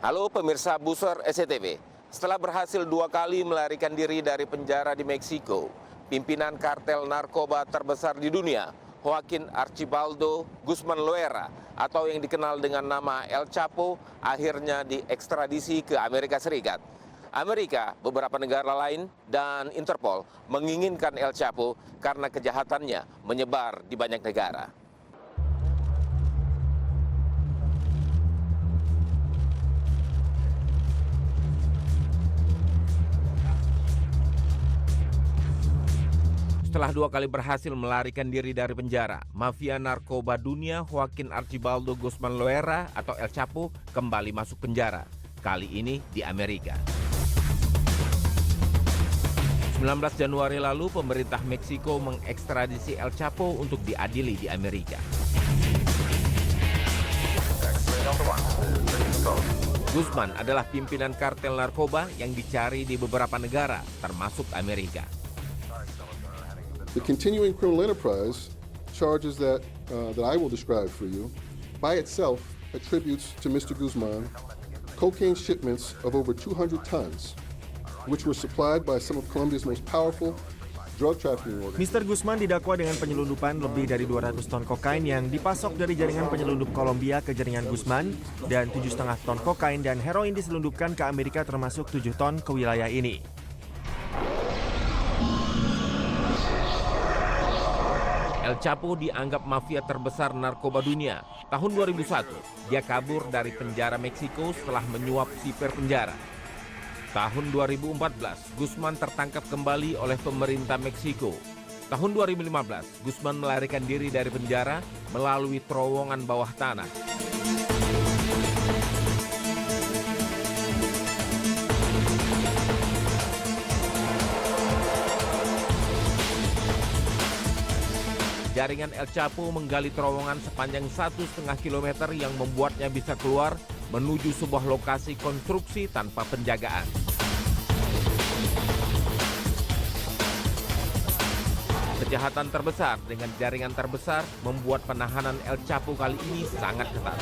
Halo pemirsa Buser SCTV. Setelah berhasil 2 kali melarikan diri dari penjara di Meksiko, pimpinan kartel narkoba terbesar di dunia, Joaquin Archibaldo Guzman Loera, atau yang dikenal dengan nama El Chapo, akhirnya diekstradisi ke Amerika Serikat. Amerika, beberapa negara lain, dan Interpol menginginkan El Chapo karena kejahatannya menyebar di banyak negara. Setelah 2 kali berhasil melarikan diri dari penjara, mafia narkoba dunia Joaquin Archibaldo Guzman Loera atau El Chapo kembali masuk penjara, kali ini di Amerika. 19 Januari lalu, pemerintah Meksiko mengekstradisi El Chapo untuk diadili di Amerika. Guzman adalah pimpinan kartel narkoba yang dicari di beberapa negara, termasuk Amerika. The continuing criminal enterprise charges that I will describe for you by itself attributes to Mr. Guzman cocaine shipments of over 200 tons, which were supplied by some of Colombia's most powerful drug trafficking organizations. Mr. Guzman didakwa dengan penyelundupan lebih dari 200 ton kokain yang dipasok dari jaringan penyelundup Kolombia ke jaringan Guzman, dan 7,5 ton kokain dan heroin diselundupkan ke Amerika, termasuk 7 ton ke wilayah ini. El Chapo dianggap mafia terbesar narkoba dunia. Tahun 2001, dia kabur dari penjara Meksiko setelah menyuap sipir penjara. Tahun 2014, Guzman tertangkap kembali oleh pemerintah Meksiko. Tahun 2015, Guzman melarikan diri dari penjara melalui terowongan bawah tanah. Jaringan El Chapo menggali terowongan sepanjang 1,5 kilometer yang membuatnya bisa keluar menuju sebuah lokasi konstruksi tanpa penjagaan. Kejahatan terbesar dengan jaringan terbesar membuat penahanan El Chapo kali ini sangat ketat.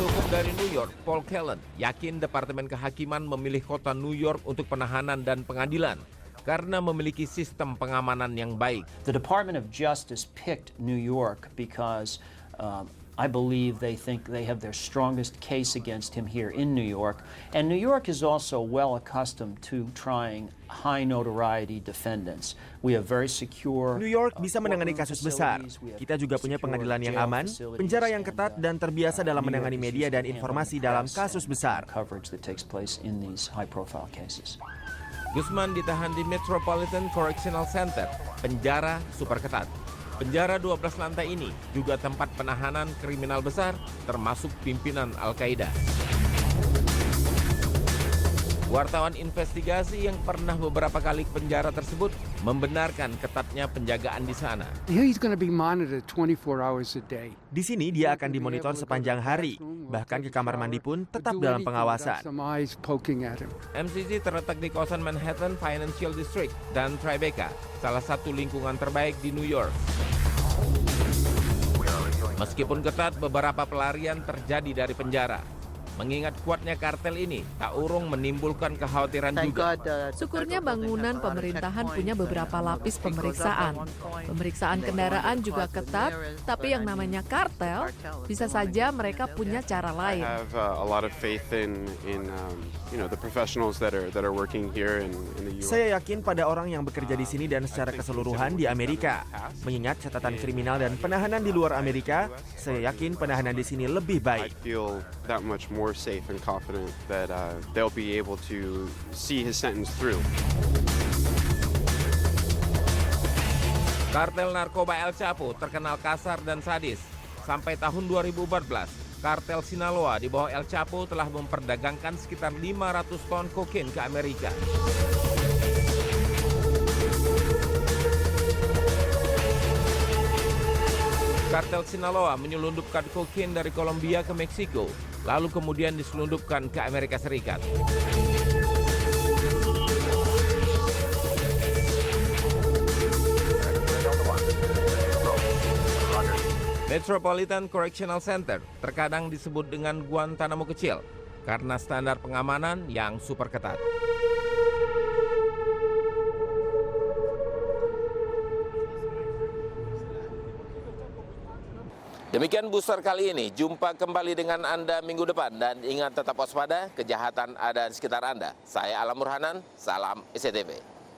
Hukum dari New York, Paul Kellen, yakin Departemen Kehakiman memilih kota New York untuk penahanan dan pengadilan karena memiliki sistem pengamanan yang baik. The Department of Justice picked New York because I believe they think they have their strongest case against him here in New York. And New York is also well accustomed to trying high notoriety defendants. We have very secure. New York bisa menangani kasus besar. Kita juga punya pengadilan yang aman, penjara yang ketat, dan terbiasa dalam menangani media dan informasi dalam kasus besar. Guzman ditahan di Metropolitan Correctional Center, penjara super ketat. Penjara 12 lantai ini juga tempat penahanan kriminal besar, termasuk pimpinan Al-Qaeda. Wartawan investigasi yang pernah beberapa kali ke penjara tersebut membenarkan ketatnya penjagaan di sana. He's going to be monitored 24 hours a day. Di sini dia akan dimonitor sepanjang hari, bahkan ke kamar mandi pun tetap dalam pengawasan. MCC terletak di kawasan Manhattan Financial District dan Tribeca, salah satu lingkungan terbaik di New York. Meskipun ketat, beberapa pelarian terjadi dari penjara. Mengingat kuatnya kartel ini, tak urung menimbulkan kekhawatiran juga. Syukurnya bangunan pemerintahan punya beberapa lapis pemeriksaan. Pemeriksaan kendaraan juga ketat, tapi yang namanya kartel, bisa saja mereka punya cara lain. Saya yakin pada orang yang bekerja di sini dan secara keseluruhan di Amerika. Mengingat catatan kriminal dan penahanan di luar Amerika, saya yakin penahanan di sini lebih baik. More safe and confident that they'll be able to see his sentence through. Kartel narkoba El Chapo terkenal kasar dan sadis. Sampai tahun 2014, kartel Sinaloa di bawah El Chapo telah memperdagangkan sekitar 500 ton kokain ke Amerika. Kartel Sinaloa menyelundupkan kokain dari Kolombia ke Meksiko, lalu kemudian diselundupkan ke Amerika Serikat. Metropolitan Correctional Center terkadang disebut dengan Guantanamo kecil karena standar pengamanan yang super ketat. Demikian booster kali ini. Jumpa kembali dengan Anda minggu depan. Dan ingat tetap waspada, kejahatan ada di sekitar Anda. Saya Alam Burhanan, salam SCTV.